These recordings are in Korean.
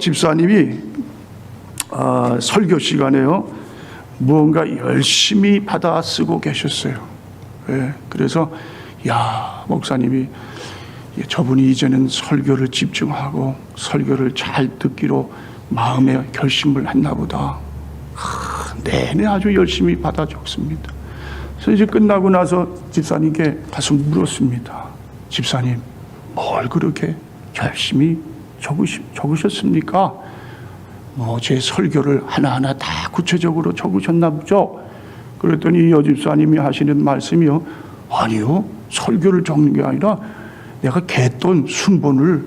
집사님이 설교 시간에요, 무언가 열심히 받아 쓰고 계셨어요. 예, 그래서 야, 목사님이 저분이 이제는 설교를 집중하고 설교를 잘 듣기로 마음에 결심을 했나 보다. 내내 아주 열심히 받아 적습니다. 그래서 이제 끝나고 나서 집사님께 가서 물었습니다. 집사님, 뭘 그렇게 열심히 적으셨습니까? 제 설교를 하나하나 다 구체적으로 적으셨나 보죠? 그랬더니 이 여집사님이 하시는 말씀이요, 아니요, 설교를 적는 게 아니라 내가 갯돈 순번을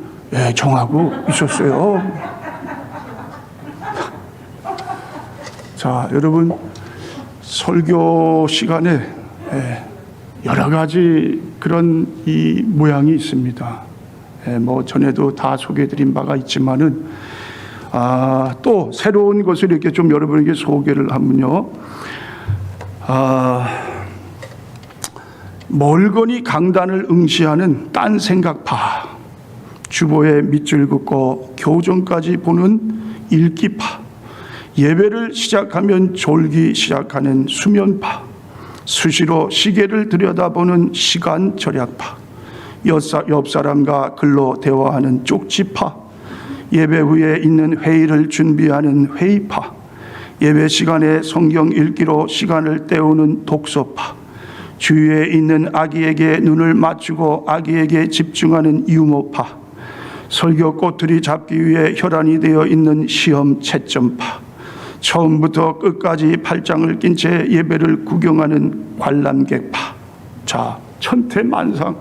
정하고 있었어요. 자, 여러분, 설교 시간에 여러 가지 그런 이 모양이 있습니다. 전에도 다 소개해드린 바가 있지만은, 또 새로운 것을 이렇게 좀 여러분에게 소개를 하면요, 멀거니 강단을 응시하는 딴 생각파, 주보에 밑줄 긋고 교정까지 보는 읽기파, 예배를 시작하면 졸기 시작하는 수면파, 수시로 시계를 들여다보는 시간 절약파, 옆 사람과 글로 대화하는 쪽지파, 예배 후에 있는 회의를 준비하는 회의파, 예배 시간에 성경 읽기로 시간을 때우는 독서파, 주위에 있는 아기에게 눈을 맞추고 아기에게 집중하는 유모파, 설교 꼬투리 잡기 위해 혈안이 되어 있는 시험 채점파, 처음부터 끝까지 팔짱을 낀 채 예배를 구경하는 관람객파. 자, 천태만상,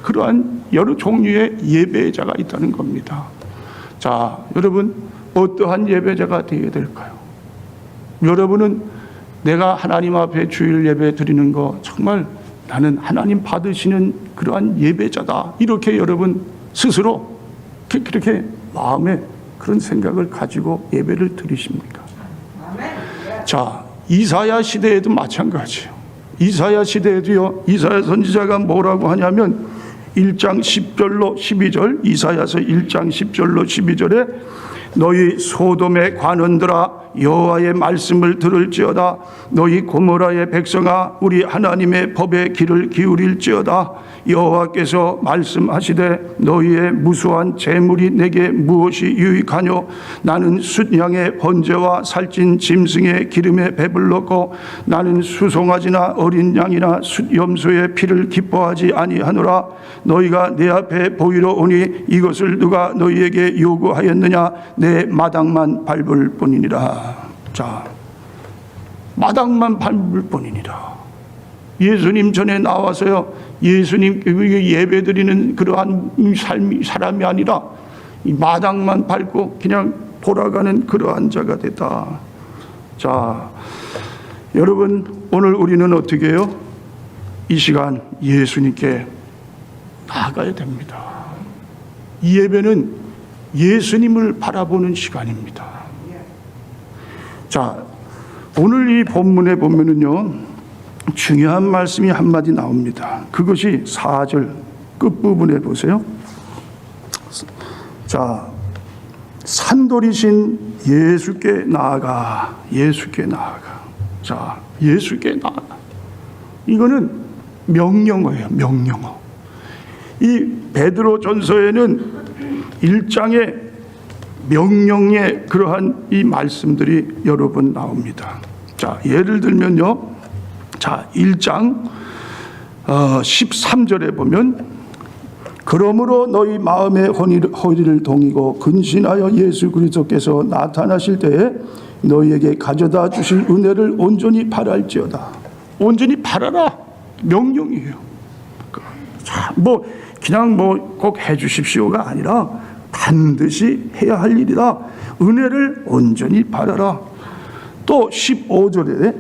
그러한 여러 종류의 예배자가 있다는 겁니다. 자, 여러분, 어떠한 예배자가 되어야 될까요? 여러분은 내가 하나님 앞에 주일 예배 드리는 거 정말 나는 하나님 받으시는 그러한 예배자다, 이렇게 여러분 스스로 그렇게 마음에 그런 생각을 가지고 예배를 드리십니까? 자, 이사야 시대에도 마찬가지예요. 이사야 시대에도요, 이사야 선지자가 뭐라고 하냐면 1장 10절로 12절, 이사야서 1장 10절로 12절에 너희 소돔의 관원들아 여호와의 말씀을 들을지어다. 너희 고모라의 백성아 우리 하나님의 법에 귀를 기울일지어다. 여호와께서 말씀하시되 너희의 무수한 재물이 내게 무엇이 유익하뇨? 나는 숫양의 번제와 살찐 짐승의 기름에 배불렀고 나는 수송아지나 어린 양이나 숫염소의 피를 기뻐하지 아니하노라. 너희가 내 앞에 보이러 오니 이것을 누가 너희에게 요구하였느냐? 내 마당만 밟을 뿐이니라. 자, 마당만 밟을 뿐이니라. 예수님 전에 나와서요, 예수님 예배 드리는 그러한 사람이 아니라 이 마당만 밟고 그냥 돌아가는 그러한 자가 됐다. 자, 여러분, 오늘 우리는 어떻게 해요? 이 시간 예수님께 나아가야 됩니다. 이 예배는 예수님을 바라보는 시간입니다. 자, 오늘 이 본문에 보면은요, 중요한 말씀이 한마디 나옵니다. 그것이 4절 끝부분에 보세요. 자, 산돌이신 예수께 나아가, 예수께 나아가. 자, 예수께 나아가. 이거는 명령어예요, 명령어. 이 베드로 전서에는 1장에 명령의 그러한 이 말씀들이 여러 번 나옵니다. 자, 예를 들면요, 자, 1장 13절에 보면 그러므로 너희 마음의 허리를 동이고 근신하여 예수 그리스도께서 나타나실 때에 너희에게 가져다 주실 은혜를 온전히 바랄지어다. 온전히 바라라, 명령이에요. 자, 그냥 꼭 해주십시오가 아니라 반드시 해야 할 일이다. 은혜를 온전히 바라라. 또 15절에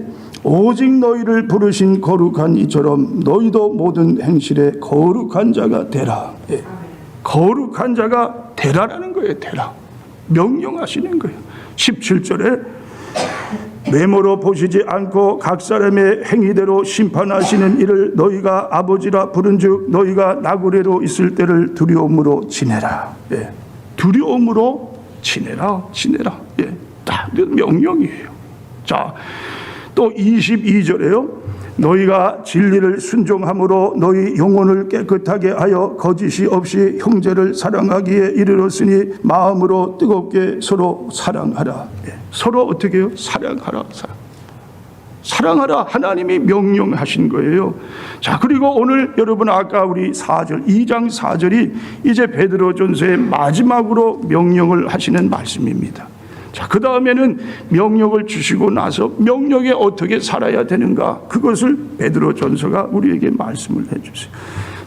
오직 너희를 부르신 거룩한 이처럼 너희도 모든 행실에 거룩한 자가 되라. 예. 거룩한 자가 되라라는 거예요. 되라. 명령하시는 거예요. 17절에 외모로 보시지 않고 각 사람의 행위대로 심판하시는 이를 너희가 아버지라 부른즉 너희가 나그네로 있을 때를 두려움으로 지내라. 예. 두려움으로 지내라. 예, 딱 명령이에요. 자, 또 22절에요. 너희가 진리를 순종함으로 너희 영혼을 깨끗하게 하여 거짓이 없이 형제를 사랑하기에 이르렀으니 마음으로 뜨겁게 서로 사랑하라. 예, 서로 어떻게 해요? 사랑하라. 사랑하라. 하나님이 명령하신 거예요. 자, 그리고 오늘 여러분 아까 우리 2장 4절이 이제 베드로전서의 마지막으로 명령을 하시는 말씀입니다. 자, 그 다음에는 명령을 주시고 나서 명령에 어떻게 살아야 되는가, 그것을 베드로전서가 우리에게 말씀을 해주세요.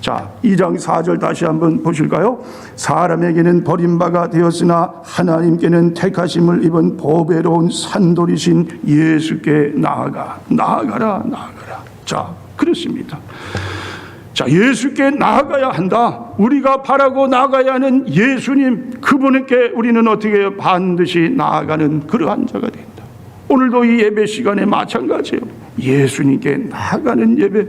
자, 2장 4절 다시 한번 보실까요? 사람에게는 버림바가 되었으나 하나님께는 택하심을 입은 보배로운 산돌이신 예수께 나아가라. 자, 그렇습니다. 자, 예수께 나아가야 한다. 우리가 바라고 나아가야 하는 예수님, 그분께 우리는 어떻게 해요? 반드시 나아가는 그러한 자가 된다. 오늘도 이 예배 시간에 마찬가지예요. 예수님께 나아가는 예배,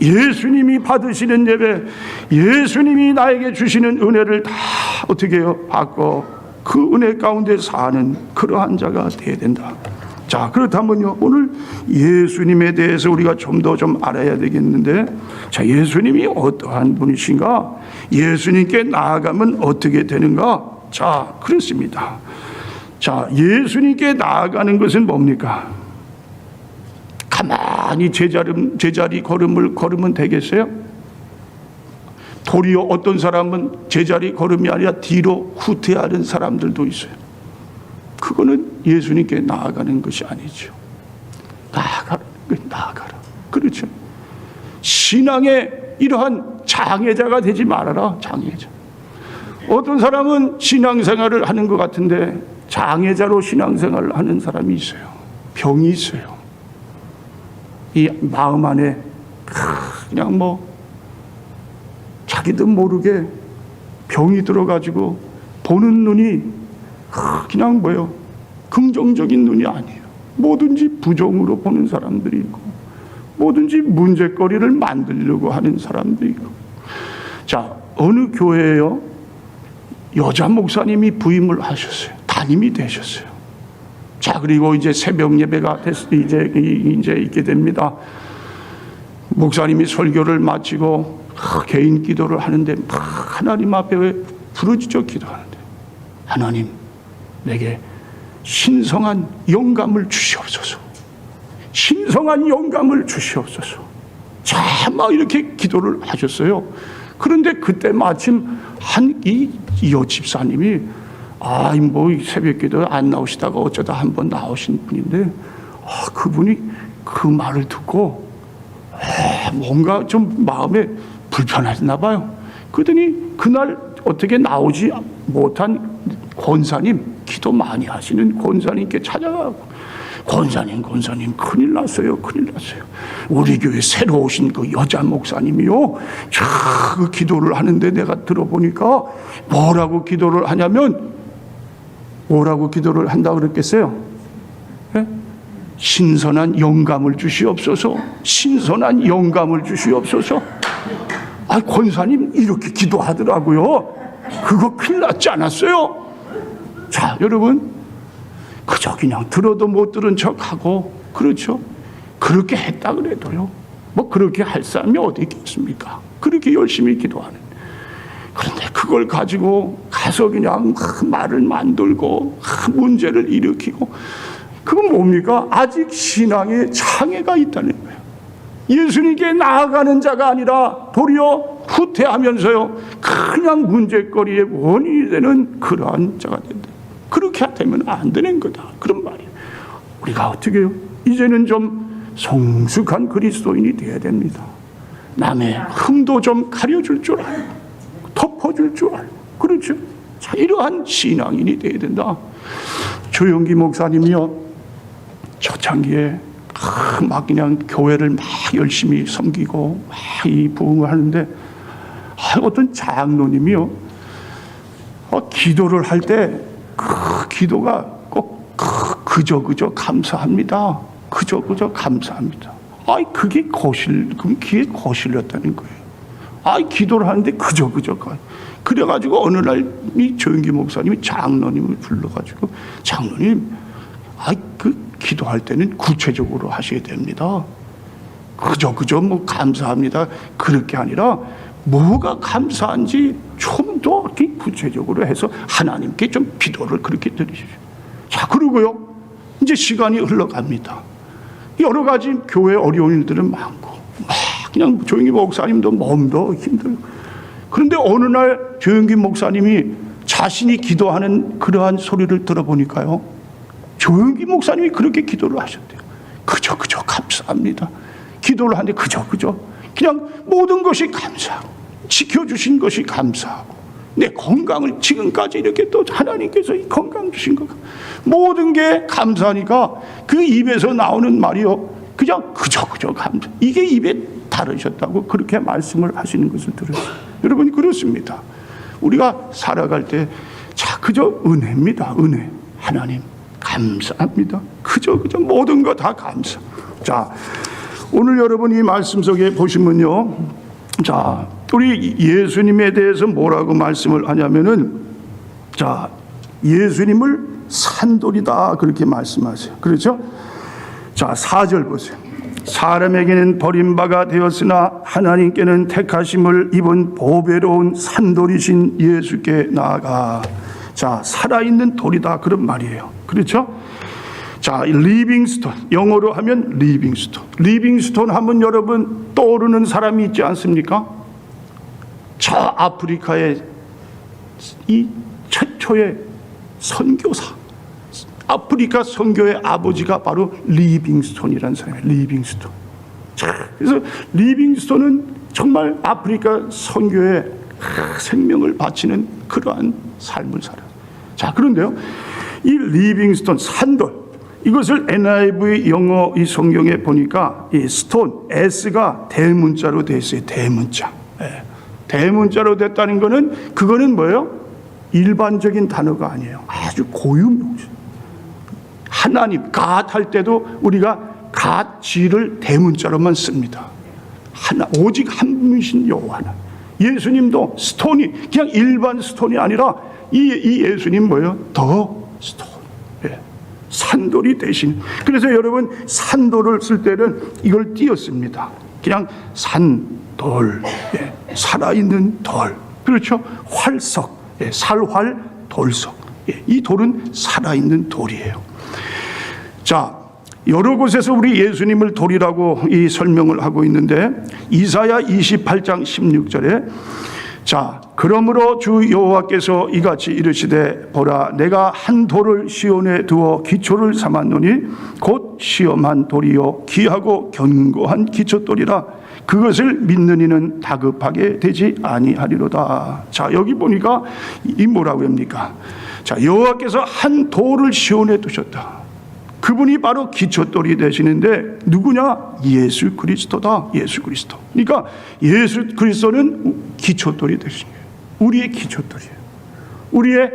예수님이 받으시는 예배, 예수님이 나에게 주시는 은혜를 다 어떻게 해요? 받고 그 은혜 가운데 사는 그러한 자가 되어야 된다. 자, 그렇다면요, 오늘 예수님에 대해서 우리가 좀 더 알아야 되겠는데, 자, 예수님이 어떠한 분이신가? 예수님께 나아가면 어떻게 되는가? 자, 그렇습니다. 자, 예수님께 나아가는 것은 뭡니까? 가만히 제자리 걸음을 걸으면 되겠어요? 도리어 어떤 사람은 제자리 걸음이 아니라 뒤로 후퇴하는 사람들도 있어요. 그거는 예수님께 나아가는 것이 아니죠. 나아가라. 그렇죠. 신앙의 이러한 장애자가 되지 말아라. 장애자. 어떤 사람은 신앙생활을 하는 것 같은데 장애자로 신앙생활을 하는 사람이 있어요. 병이 있어요. 이 마음 안에 그냥 자기도 모르게 병이 들어가지고 보는 눈이 그냥 긍정적인 눈이 아니에요. 뭐든지 부정으로 보는 사람들이 있고, 뭐든지 문제거리를 만들려고 하는 사람도 있고. 자, 어느 교회에요? 여자 목사님이 부임을 하셨어요. 담임이 되셨어요. 자, 그리고 이제 새벽 예배가 이제 있게 됩니다. 목사님이 설교를 마치고 개인 기도를 하는데 하나님 앞에 부르짖어 기도하는데, 하나님, 내게 신성한 영감을 주시옵소서. 신성한 영감을 주시옵소서. 자, 막 이렇게 기도를 하셨어요. 그런데 그때 마침 이 여집사님이 새벽 기도 안 나오시다가 어쩌다 한번 나오신 분인데, 그분이 그 말을 듣고 뭔가 좀 마음에 불편했나 봐요. 그러더니 그날 어떻게 나오지 못한 권사님, 기도 많이 하시는 권사님께 찾아가고, 권사님 큰일 났어요. 우리 교회 새로 오신 그 여자 목사님이요, 그 기도를 하는데 내가 들어보니까 뭐라고 기도를 한다고 그랬겠어요? 네? 신선한 영감을 주시옵소서. 신선한 영감을 주시옵소서. 권사님 이렇게 기도하더라고요. 그거 큰일 났지 않았어요? 자, 여러분, 그저 그냥 들어도 못 들은 척하고, 그렇죠? 그렇게 했다 그래도요, 그렇게 할 사람이 어디 있겠습니까? 그렇게 열심히 기도하는. 그런데 그걸 가지고 가서 그냥 말을 만들고 문제를 일으키고, 그건 뭡니까? 아직 신앙에 장애가 있다는 거예요. 예수님께 나아가는 자가 아니라 도리어 후퇴하면서요, 그냥 문제거리의 원인이 되는 그러한 자가 된다. 그렇게 되면 안 되는 거다. 그런 말이에요. 우리가 어떻게 해요? 이제는 좀 성숙한 그리스도인이 되어야 됩니다. 남의 흠도 좀 가려줄 줄 알고, 덮어줄 줄 알고, 그렇죠? 자, 이러한 신앙인이 되어야 된다. 조영기 목사님이요, 초창기에 그냥 교회를 막 열심히 섬기고 이 부흥을 하는데, 어떤 장로님이요, 기도를 할 때 그 기도가 꼭 그저 감사합니다. 그저 감사합니다. 그게 귀에 거슬렸다는 거예요. 기도를 하는데 그저 가. 그래가지고 어느 날 이 조영기 목사님이 장로님을 불러가지고, 장로님, 그 기도할 때는 구체적으로 하셔야 됩니다. 그저 뭐 감사합니다. 그렇게 아니라 뭐가 감사한지 좀 더 구체적으로 해서 하나님께 좀 기도를 그렇게 드리십시오. 자, 그러고요, 이제 시간이 흘러갑니다. 여러 가지 교회 어려운 일들은 많고, 그냥 조영기 목사님도 몸도 힘들고. 그런데 어느 날 조영기 목사님이 자신이 기도하는 그러한 소리를 들어보니까요, 조영기 목사님이 그렇게 기도를 하셨대요. 그저 감사합니다. 기도를 하는데 그저 그냥 모든 것이 감사하고, 지켜주신 것이 감사하고, 내 건강을 지금까지 이렇게 또 하나님께서 이 건강 주신 것, 모든 게 감사하니까 그 입에서 나오는 말이요, 그냥 그저 감사. 이게 입에 다르셨다고 그렇게 말씀을 하시는 것을 들었어요. 여러분, 그렇습니다. 우리가 살아갈 때 그저 은혜입니다. 은혜. 하나님 감사합니다. 그저 모든 거 다 감사. 자, 오늘 여러분이 말씀 속에 보시면요, 자, 우리 예수님에 대해서 뭐라고 말씀을 하냐면은, 자, 예수님을 산돌이다 그렇게 말씀하세요. 그렇죠? 자, 4절 보세요. 사람에게는 버림바가 되었으나 하나님께는 택하심을 입은 보배로운 산돌이신 예수께 나아가. 자, 살아있는 돌이다 그런 말이에요. 그렇죠? 자, 리빙스톤, 영어로 하면 리빙스톤 하면 여러분 떠오르는 사람이 있지 않습니까? 저 아프리카의 이 최초의 선교사, 아프리카 선교의 아버지가 바로 리빙스톤이라는 사람이에요. 리빙스톤. 자, 그래서 리빙스톤은 정말 아프리카 선교에 생명을 바치는 그러한 삶을 살아요. 자, 그런데요, 이 리빙스톤, 산돌, 이것을 NIV 영어 이 성경에 보니까 이 스톤, S가 대문자로 되어 있어요. 대문자. 대문자로 됐다는 거는, 그거는 뭐예요? 일반적인 단어가 아니에요. 아주 고유명사. 하나님, God 할 때도 우리가 God, G를 대문자로만 씁니다. 오직 한 분이신 여호와 하나. 예수님도 스톤이 그냥 일반 스톤이 아니라 이 예수님 뭐예요? 더 스톤. 산돌이 대신. 그래서 여러분, 산돌을 쓸 때는 이걸 띄었습니다. 그냥 산돌, 살아있는 돌. 그렇죠? 활석, 살활, 돌석. 이 돌은 살아있는 돌이에요. 자, 여러 곳에서 우리 예수님을 돌이라고 이 설명을 하고 있는데, 이사야 28장 16절에, 자, 그러므로 주 여호와께서 이같이 이르시되, 보라, 내가 한 돌을 시온에 두어 기초를 삼았노니 곧 시험한 돌이요 귀하고 견고한 기초돌이라. 그것을 믿는 이는 다급하게 되지 아니하리로다. 자, 여기 보니까 이 뭐라고 합니까? 자, 여호와께서 한 돌을 시온에 두셨다. 그분이 바로 기초돌이 되시는데 누구냐? 예수 그리스도다. 예수 그리스도. 그러니까 예수 그리스도는 기초돌이 되신 거예요. 우리의 기초돌이에요. 우리의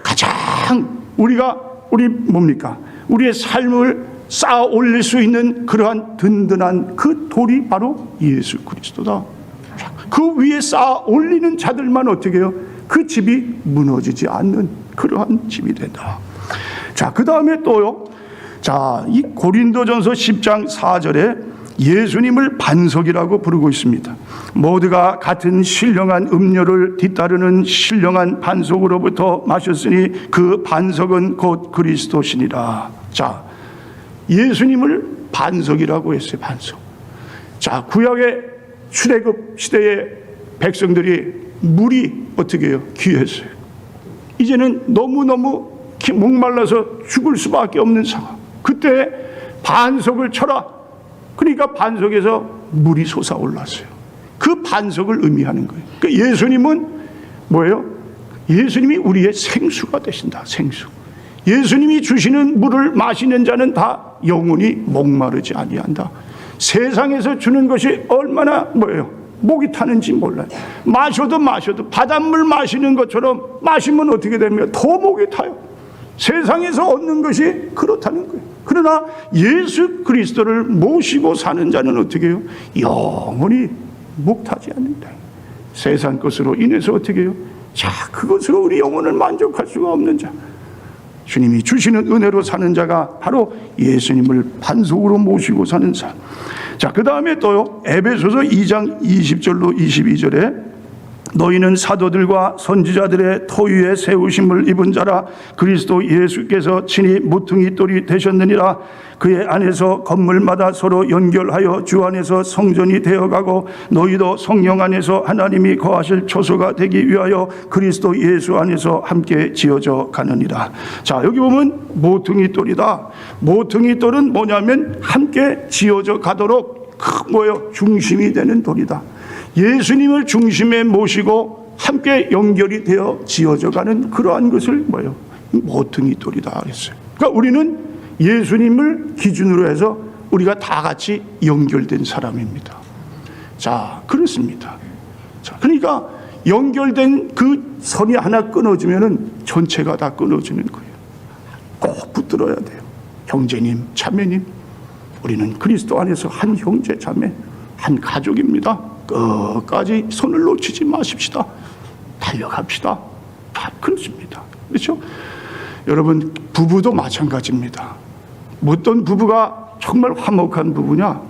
가장 우리 뭡니까? 우리의 삶을 쌓아 올릴 수 있는 그러한 든든한 그 돌이 바로 예수 그리스도다. 그 위에 쌓아 올리는 자들만 어떻게 해요? 그 집이 무너지지 않는 그러한 집이 된다. 자, 그 다음에 또요. 자, 이 고린도전서 10장 4절에 예수님을 반석이라고 부르고 있습니다. 모두가 같은 신령한 음료를 뒤따르는 신령한 반석으로부터 마셨으니 그 반석은 곧 그리스도시니라. 자, 예수님을 반석이라고 했어요. 반석. 자, 구약의 출애굽 시대의 백성들이 물이 어떻게 해요? 귀했어요. 이제는 너무너무 목말라서 죽을 수밖에 없는 상황. 그때 반석을 쳐라. 그러니까 반석에서 물이 솟아올랐어요. 그 반석을 의미하는 거예요. 그러니까 예수님은 뭐예요? 예수님이 우리의 생수가 되신다. 생수. 예수님이 주시는 물을 마시는 자는 다 영원히 목마르지 아니한다. 세상에서 주는 것이 얼마나 뭐예요? 목이 타는지 몰라요. 마셔도 바닷물 마시는 것처럼 마시면 어떻게 됩니까? 더 목이 타요. 세상에서 얻는 것이 그렇다는 거예요. 그러나 예수 그리스도를 모시고 사는 자는 어떻게 해요? 영원히 목타지 않는다. 세상 것으로 인해서 어떻게 해요? 자, 그것으로 우리 영혼을 만족할 수가 없는 자, 주님이 주시는 은혜로 사는 자가 바로 예수님을 반석으로 모시고 사는 자. 자, 그 다음에 또요, 에베소서 2장 20절로 22절에 너희는 사도들과 선지자들의 토위에 세우심을 입은 자라. 그리스도 예수께서 친히 모퉁이 돌이 되셨느니라. 그의 안에서 건물마다 서로 연결하여 주 안에서 성전이 되어가고 너희도 성령 안에서 하나님이 거하실 초소가 되기 위하여 그리스도 예수 안에서 함께 지어져 가느니라. 자, 여기 보면 모퉁이 돌이다. 모퉁이 돌은 뭐냐면 함께 지어져 가도록 뭐예요? 중심이 되는 돌이다. 예수님을 중심에 모시고 함께 연결이 되어 지어져 가는 그러한 것을 뭐예요? 모퉁이 돌이다 그랬어요. 그러니까 우리는 예수님을 기준으로 해서 우리가 다 같이 연결된 사람입니다. 자, 그렇습니다. 자, 그러니까 연결된 그 선이 하나 끊어지면은 전체가 다 끊어지는 거예요. 꼭 붙들어야 돼요. 형제님, 자매님, 우리는 그리스도 안에서 한 형제, 자매, 한 가족입니다. 끝까지 손을 놓치지 마십시다. 달려갑시다. 다 그렇습니다. 그렇죠? 여러분, 부부도 마찬가지입니다. 어떤 부부가 정말 화목한 부부냐?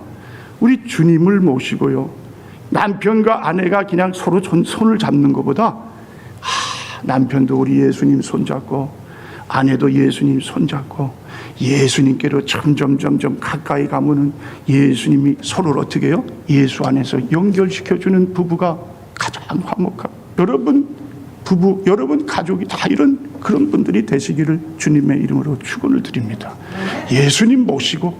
우리 주님을 모시고요, 남편과 아내가 그냥 서로 손을 잡는 것보다 남편도 우리 예수님 손잡고 아내도 예수님 손잡고 예수님께로 점점 가까이 가면은 예수님이 서로를 어떻게 해요? 예수 안에서 연결시켜주는 부부가 가장 화목한, 여러분 부부, 여러분 가족이 다 이런 그런 분들이 되시기를 주님의 이름으로 축원을 드립니다. 예수님 모시고,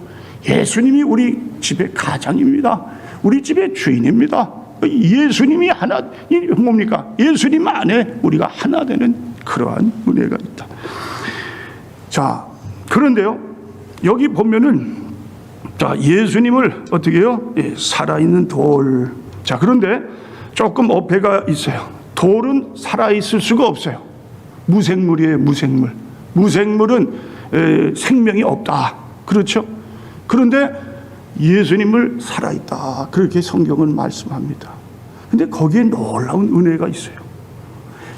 예수님이 우리 집의 가장입니다. 우리 집의 주인입니다. 예수님이 하나, 뭡니까? 예수님 안에 우리가 하나 되는 그러한 은혜가 있다. 자, 그런데요, 여기 보면은, 자, 예수님을 어떻게 해요? 예, 살아있는 돌. 자, 그런데 조금 어폐가 있어요. 돌은 살아있을 수가 없어요. 무생물이에요, 무생물. 무생물은 생명이 없다. 그렇죠? 그런데 예수님을 살아있다. 그렇게 성경은 말씀합니다. 근데 거기에 놀라운 은혜가 있어요.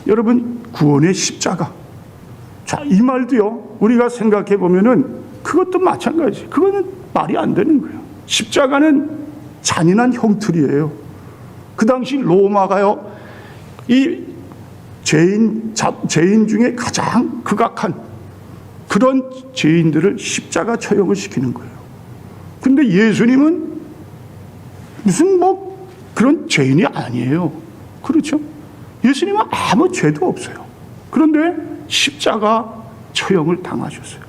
여러분, 구원의 십자가. 자, 이 말도요, 우리가 생각해 보면은 그것도 마찬가지. 그거는 말이 안 되는 거예요. 십자가는 잔인한 형틀이에요. 그 당시 로마가요, 이 죄인 중에 가장 극악한 그런 죄인들을 십자가 처형을 시키는 거예요. 근데 예수님은 무슨 그런 죄인이 아니에요. 그렇죠? 예수님은 아무 죄도 없어요. 그런데 십자가 처형을 당하셨어요.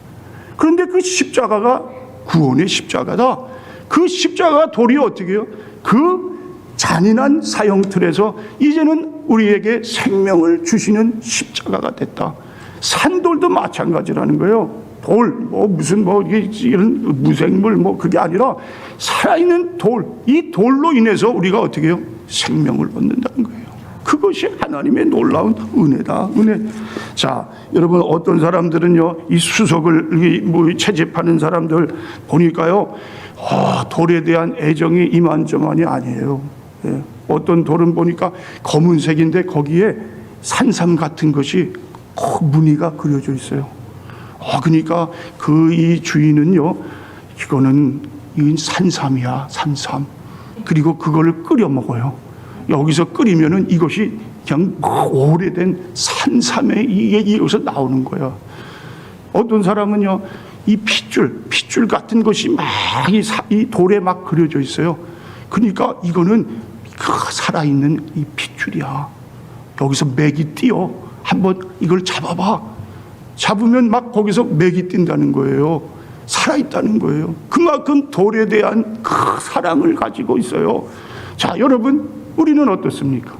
그런데 그 십자가가 구원의 십자가다. 그 십자가 돌이 어떻게 해요? 그 잔인한 사형틀에서 이제는 우리에게 생명을 주시는 십자가가 됐다. 산돌도 마찬가지라는 거예요. 돌, 무슨 이런 무생물 그게 아니라 살아있는 돌, 이 돌로 인해서 우리가 어떻게 해요? 생명을 얻는다는 거예요. 그것이 하나님의 놀라운 은혜다, 은혜. 자, 여러분, 어떤 사람들은요, 이 수석을 채집하는 사람들 보니까요, 돌에 대한 애정이 이만저만이 아니에요. 예. 어떤 돌은 보니까 검은색인데 거기에 산삼 같은 것이 무늬가 그려져 있어요. 그러니까 이 주인은요, 이거는 산삼이야, 산삼. 그리고 그거를 끓여 먹어요. 여기서 끓이면은 이것이 그냥 오래된 산삼에 이게 여기서 나오는 거야. 어떤 사람은요, 이 핏줄 같은 것이 막 이 돌에 막 그려져 있어요. 그러니까 이거는 살아있는 이 핏줄이야. 여기서 맥이 뛰어. 한번 이걸 잡아봐. 잡으면 막 거기서 맥이 뛴다는 거예요. 살아있다는 거예요. 그만큼 돌에 대한 그 사랑을 가지고 있어요. 자, 여러분, 우리는 어떻습니까?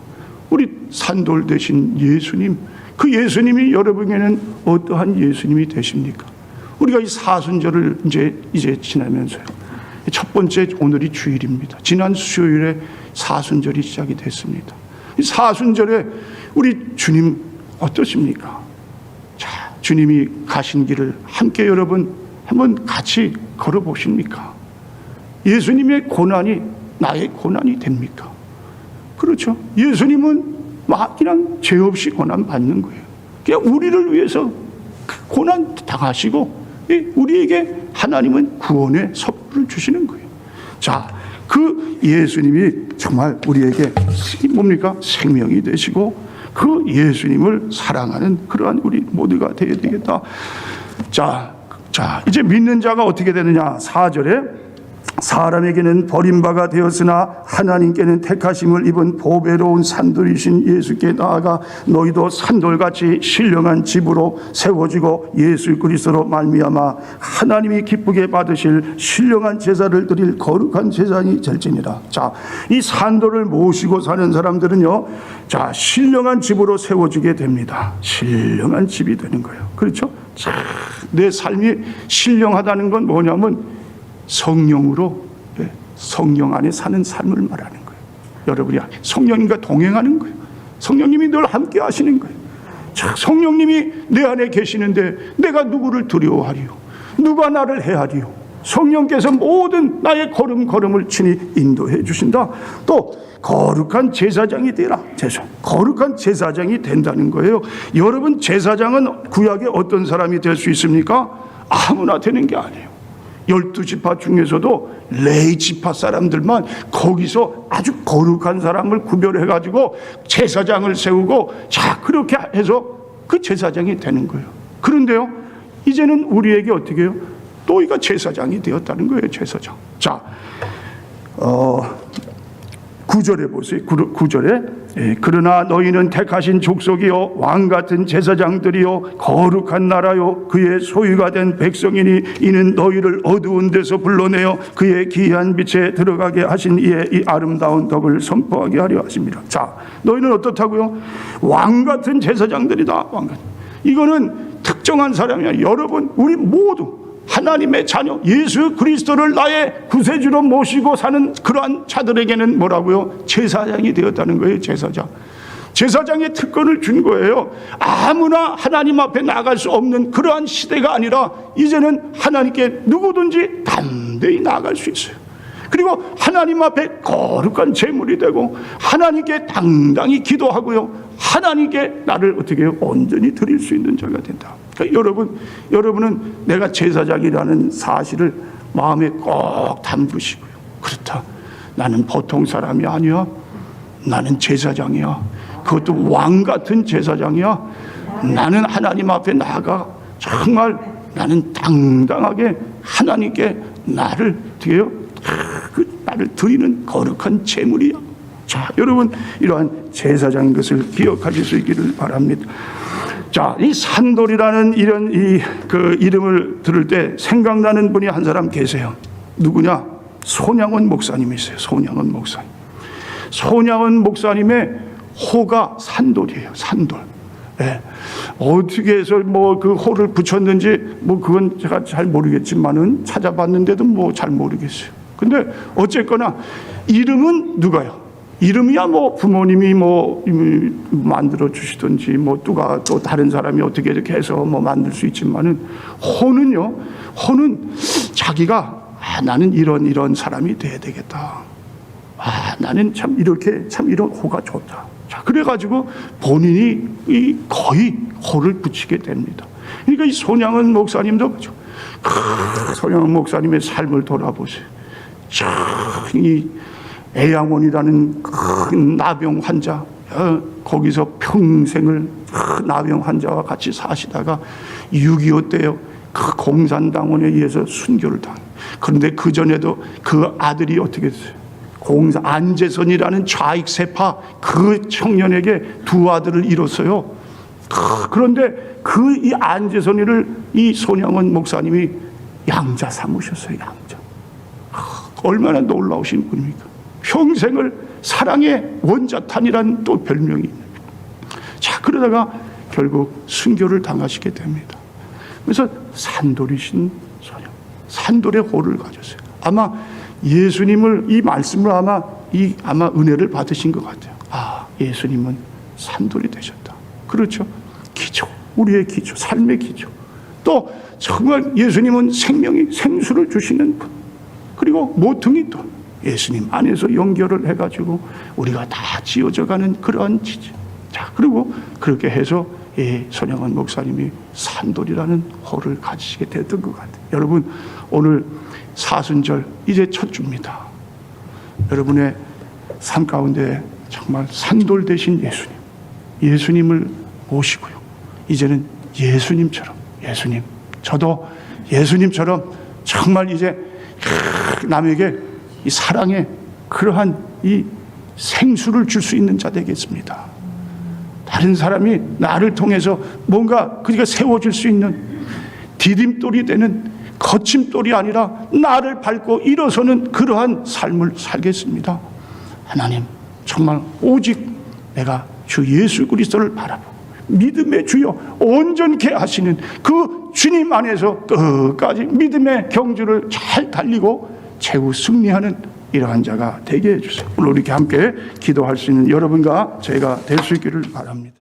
우리 산돌 되신 예수님, 그 예수님이 여러분에게는 어떠한 예수님이 되십니까? 우리가 이 사순절을 이제 지나면서요, 첫 번째 오늘이 주일입니다. 지난 수요일에 사순절이 시작이 됐습니다. 이 사순절에 우리 주님 어떠십니까? 자, 주님이 가신 길을 함께 여러분 한번 같이 걸어보십니까? 예수님의 고난이 나의 고난이 됩니까? 그렇죠. 예수님은 막 그냥 죄 없이 고난 받는 거예요. 그냥 우리를 위해서 고난 당하시고 우리에게 하나님은 구원의 선물을 주시는 거예요. 자, 그 예수님이 정말 우리에게 뭡니까? 생명이 되시고 그 예수님을 사랑하는 그러한 우리 모두가 되어야 되겠다. 자, 이제 믿는 자가 어떻게 되느냐? 4절에 사람에게는 버림바가 되었으나 하나님께는 택하심을 입은 보배로운 산돌이신 예수께 나아가 너희도 산돌같이 신령한 집으로 세워지고 예수 그리스도로 말미암아 하나님이 기쁘게 받으실 신령한 제사를 드릴 거룩한 제사장이 될지니라. 자, 이 산돌을 모시고 사는 사람들은요, 자, 신령한 집으로 세워지게 됩니다. 신령한 집이 되는 거예요. 그렇죠? 자, 내 삶이 신령하다는 건 뭐냐면 성령으로, 성령 안에 사는 삶을 말하는 거예요. 여러분이 성령님과 동행하는 거예요. 성령님이 늘 함께 하시는 거예요. 자, 성령님이 내 안에 계시는데 내가 누구를 두려워하리요? 누가 나를 해하리요? 성령께서 모든 나의 걸음걸음을 친히 인도해 주신다. 또 거룩한 제사장이 되라. 거룩한 제사장이 된다는 거예요. 여러분, 제사장은 구약에 어떤 사람이 될 수 있습니까? 아무나 되는 게 아니에요. 12지파 중에서도 레위 지파 사람들만 거기서 아주 거룩한 사람을 구별해가지고 제사장을 세우고, 자, 그렇게 해서 그 제사장이 되는 거예요. 그런데요, 이제는 우리에게 어떻게 해요? 또 이가 제사장이 되었다는 거예요. 제사장. 자, 9절에 보세요. 9절에 그러나 너희는 택하신 족속이요 왕같은 제사장들이요 거룩한 나라요 그의 소유가 된 백성이니 이는 너희를 어두운 데서 불러내어 그의 기이한 빛에 들어가게 하신 이의 이 아름다운 덕을 선포하게 하려 하십니다. 자, 너희는 어떻다고요? 왕같은 제사장들이다. 왕같은. 이거는 특정한 사람이야. 여러분, 우리 모두 하나님의 자녀 예수 그리스도를 나의 구세주로 모시고 사는 그러한 자들에게는 뭐라고요? 제사장이 되었다는 거예요. 제사장의 특권을 준 거예요. 아무나 하나님 앞에 나갈 수 없는 그러한 시대가 아니라 이제는 하나님께 누구든지 담대히 나아갈 수 있어요. 그리고 하나님 앞에 거룩한 제물이 되고 하나님께 당당히 기도하고요, 하나님께 나를 어떻게 해요? 온전히 드릴 수 있는 자가 된다. 그러니까 여러분은 내가 제사장이라는 사실을 마음에 꼭 담그시고요. 그렇다, 나는 보통 사람이 아니야. 나는 제사장이야. 그것도 왕같은 제사장이야. 나는 하나님 앞에 나아가 정말 나는 당당하게 하나님께 나를 어떻게 해요? 나를 드리는 거룩한 제물이야. 자, 여러분, 이러한 제사장인 것을 기억하실 수 있기를 바랍니다. 자, 이 산돌이라는 이런 그 이름을 들을 때 생각나는 분이 한 사람 계세요. 누구냐? 손양원 목사님이세요. 손양원 목사님. 손양원 목사님의 호가 산돌이에요. 산돌. 네. 어떻게 해서 뭐 그 호를 붙였는지 뭐 그건 제가 잘 모르겠지만은 찾아봤는데도 뭐 잘 모르겠어요. 근데 어쨌거나 이름은 누가요? 이름이야 뭐 부모님이 뭐 만들어 주시든지 뭐 누가 또 다른 사람이 어떻게 이렇게 해서 뭐 만들 수 있지만은 호는요, 호는 자기가 나는 이런 사람이 돼야 되겠다. 나는 참 이렇게 참 이런 호가 좋다. 자, 그래가지고 본인이 거의 호를 붙이게 됩니다. 그러니까 이 손양원 목사님도 그죠. 손양원 목사님의 삶을 돌아보세요. 이 애양원이라는 큰 나병 환자, 거기서 평생을 나병 환자와 같이 사시다가 6.25 때요, 그 공산당원에 의해서 순교를 당해요. 그런데 그 전에도 그 아들이 어떻게 됐어요? 안재선이라는 좌익세파 그 청년에게 두 아들을 잃었어요. 그런데 그 이 안재선이를 이 손양원 목사님이 양자 삼으셨어요. 양자. 얼마나 놀라우신 분입니까? 평생을 사랑의 원자탄이란 또 별명이 있는. 자, 그러다가 결국 순교를 당하시게 됩니다. 그래서 산돌이신 소녀, 산돌의 호를 가졌어요. 아마 예수님을 이 말씀을 아마 은혜를 받으신 것 같아요. 예수님은 산돌이 되셨다. 그렇죠? 기초, 우리의 기초, 삶의 기초. 또 정말 예수님은 생수를 주시는 분. 그리고 모퉁이 돌. 예수님 안에서 연결을 해가지고 우리가 다 지어져가는 그러한 지지. 자, 그리고 그렇게 해서 손영원 목사님이 산돌이라는 호를 가지시게 됐던 것 같아요. 여러분, 오늘 사순절 이제 첫 주입니다. 여러분의 삶 가운데 정말 산돌 되신 예수님을 모시고요. 이제는 예수님처럼, 저도 예수님처럼 정말 이제 남에게 이 사랑의 그러한 이 생수를 줄 수 있는 자 되겠습니다. 다른 사람이 나를 통해서 뭔가 그러니까 세워질 수 있는 디딤돌이 되는 거침돌이 아니라 나를 밟고 일어서는 그러한 삶을 살겠습니다. 하나님, 정말 오직 내가 주 예수 그리스도를 바라보고 믿음의 주여 온전케 하시는 그 주님 안에서 끝까지 믿음의 경주를 잘 달리고 최후 승리하는 이러한 자가 되게 해주세요. 오늘 이렇게 함께 기도할 수 있는 여러분과 제가 될 수 있기를 바랍니다.